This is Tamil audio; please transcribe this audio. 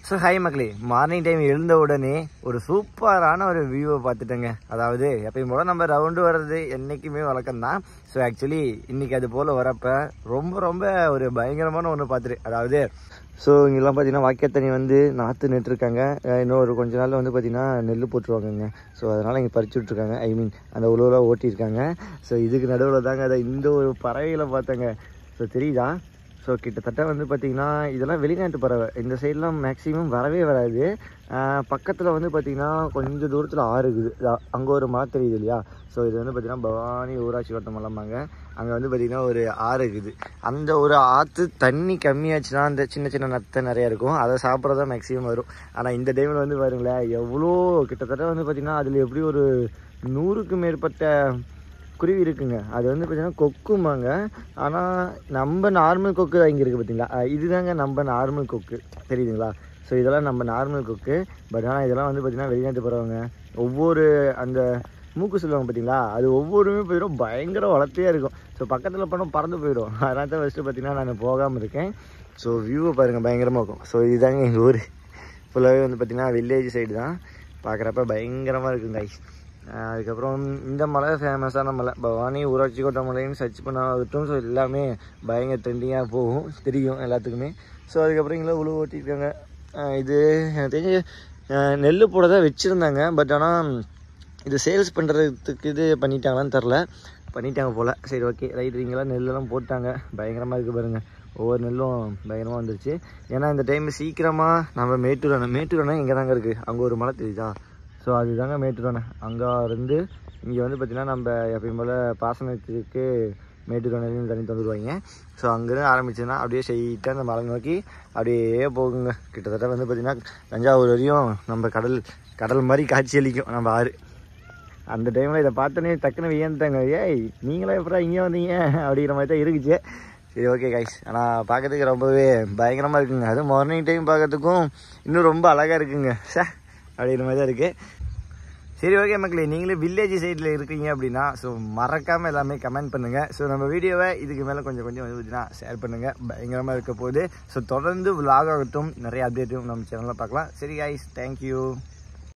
ஸோ ஹாய் மக்களே, மார்னிங் டைம் எழுந்த உடனே ஒரு சூப்பரான ஒரு வியூவை பார்த்துட்டேங்க. அதாவது எப்பயும் போல் நம்ம ரவுண்டு வர்றது என்றைக்குமே வழக்கம்தான். ஸோ ஆக்சுவலி இன்றைக்கி அது போல் வரப்போ ரொம்ப ஒரு பயங்கரமான ஒன்று பார்த்துட்டு, அதாவது ஸோ இங்கெல்லாம் பார்த்தீங்கன்னா வாய்க்கால் தண்ணி வந்து நாற்று நட்டுருக்காங்க. இன்னும் ஒரு கொஞ்ச நாளில் வந்து பார்த்திங்கன்னா நெல் போட்டுருவாங்கங்க. ஸோ அதனால் இங்கே பறிச்சு விட்ருக்காங்க. ஐ மீன் அந்த உழவுலாம் ஓட்டியிருக்காங்க. ஸோ இதுக்கு நடுவில் தாங்க அதை இந்த ஒரு பறவைகளை பார்த்தேங்க. ஸோ தெரியுதா? ஸோ கிட்டத்தட்ட வந்து பார்த்திங்கன்னா இதெல்லாம் வெளிநாட்டு பறவை. இந்த சைட்லாம் மேக்ஸிமம் வரவே வராது. பக்கத்தில் வந்து பார்த்திங்கன்னா கொஞ்சம் தூரத்தில் ஆறு இருக்குது. அங்கே ஒரு மலை தெரியுது இல்லையா? ஸோ இது வந்து பார்த்திங்கன்னா பவானி ஊராட்சி வட்டம் மலம்பாங்க. அங்கே வந்து பார்த்திங்கன்னா ஒரு ஆறு இருக்குது. அந்த ஒரு ஆற்று தண்ணி கம்மியாச்சுன்னா அந்த சின்ன நத்தை நிறையா இருக்கும். அதை சாப்பிட்றதான் மேக்ஸிமம் வரும். ஆனால் இந்த டைமில் வந்து பாருங்களேன், எவ்வளோ கிட்டத்தட்ட வந்து பார்த்திங்கன்னா அதில் எப்படி ஒரு 100க்கு மேற்பட்ட குருவி இருக்குங்க. அது வந்து பார்த்திங்கன்னா கொக்குமாங்க. ஆனால் நம்ம நார்மல் கொக்கு தான் இங்கே இருக்குது பார்த்திங்களா? இதுதாங்க நம்ம நார்மல் கொக்கு, தெரியுதுங்களா? ஸோ இதெல்லாம் நம்ம நார்மல் கொக்கு. பட் ஆனால் இதெல்லாம் வந்து பார்த்திங்கன்னா வெளிநாட்டு பறவைங்க. ஒவ்வொரு அந்த மூக்கு சொல்லுவாங்க பார்த்திங்களா, அது ஒவ்வொருமே போயிடும், பயங்கர வளர்த்தியாக இருக்கும். ஸோ பக்கத்தில் போனால் பறந்து போயிடும். அதனால தான் ஃபஸ்ட்டு பார்த்திங்கன்னா நான் போகாமல் இருக்கேன். ஸோ வியூவை பாருங்கள், பயங்கரமாக இருக்கும். ஸோ இதுதாங்க எங்கள் ஊர். ஃபுல்லாகவே வந்து பார்த்திங்கன்னா வில்லேஜ் சைடு தான். பார்க்குறப்ப பயங்கரமாக இருக்கும் கைஸ். அதுக்கப்புறம் இந்த மலை ஃபேமஸான மலை பவானி ஊராட்சி கோட்டை மலைன்னு சர்ச் பண்ணாகட்டும். ஸோ எல்லாமே பயங்கர ட்ரெண்டிங்காக போகும், தெரியும் எல்லாத்துக்குமே. ஸோ அதுக்கப்புறம் இங்கே உழவு ஓட்டியிருக்காங்க. இது எனக்கு தெரிஞ்சு நெல் போட தான் வச்சுருந்தாங்க. பட் ஆனால் இது சேல்ஸ் பண்ணுறதுக்கு இது பண்ணிட்டாங்களான்னு தெரில. பண்ணிட்டாங்க போல். சரி ஓகே ரைட். இங்கெல்லாம் நெல்லெல்லாம் போட்டாங்க. பயங்கரமாக இருக்குது பாருங்கள். ஒவ்வொரு நெல்லும் பயங்கரமாக வந்துருச்சு. ஏன்னா இந்த டைம் சீக்கிரமாக நம்ம மேட்டூர் அணை இங்கே தாங்க இருக்குது. அங்கே ஒரு மலை தெரியுதா? ஸோ அதுதாங்க மேட்டூர் அணை. அங்கே இருந்து இங்கே வந்து பார்த்திங்கன்னா நம்ம எப்பயும் போல் பாசனத்துக்கு மேட்டூர் அணையிலேருந்து தண்ணி தந்துடுவாங்க. ஸோ அங்கேருந்து ஆரம்பிச்சுன்னா அப்படியே ஸ்ட்ரெயிட்டாக அந்த மலை நோக்கி அப்படியே போகுங்க. கிட்டத்தட்ட வந்து பார்த்திங்கன்னா தஞ்சாவூர் வரையும் நம்ம கடல் மாதிரி காட்சி அளிக்கும் நம்ம ஆறு. அந்த டைமில் இதை பார்த்தோன்னே டக்குன்னு வியந்துட்டாங்க. ஏய் நீங்களே எப்படா இங்கே வந்தீங்க அப்படிங்கிற மாதிரி தான் இருக்குச்சு. சரி ஓகே கைஸ். ஆனால் பார்க்கறதுக்கு ரொம்பவே பயங்கரமாக இருக்குங்க. அதுவும் மார்னிங் டைம் பார்க்கறதுக்கும் இன்னும் ரொம்ப அழகாக இருக்குங்க. அப்படிங்கிற மாதிரி தான் இருக்குது. சரி ஓகே மக்களே, நீங்களே வில்லேஜ் சைடில் இருக்கீங்க அப்படின்னா ஸோ மறக்காமல் எல்லாமே கமெண்ட் பண்ணுங்கள். ஸோ நம்ம வீடியோவை இதுக்கு மேலே கொஞ்சம் வந்து பார்த்தீங்கன்னா ஷேர் பண்ணுங்கள். பயங்கரமாக இருக்க போகுது. ஸோ தொடர்ந்து vlog ஆகட்டும், நிறைய அப்டேட்டும் நம்ம சேனலில் பார்க்கலாம். சரி கைஸ், தேங்க்யூ.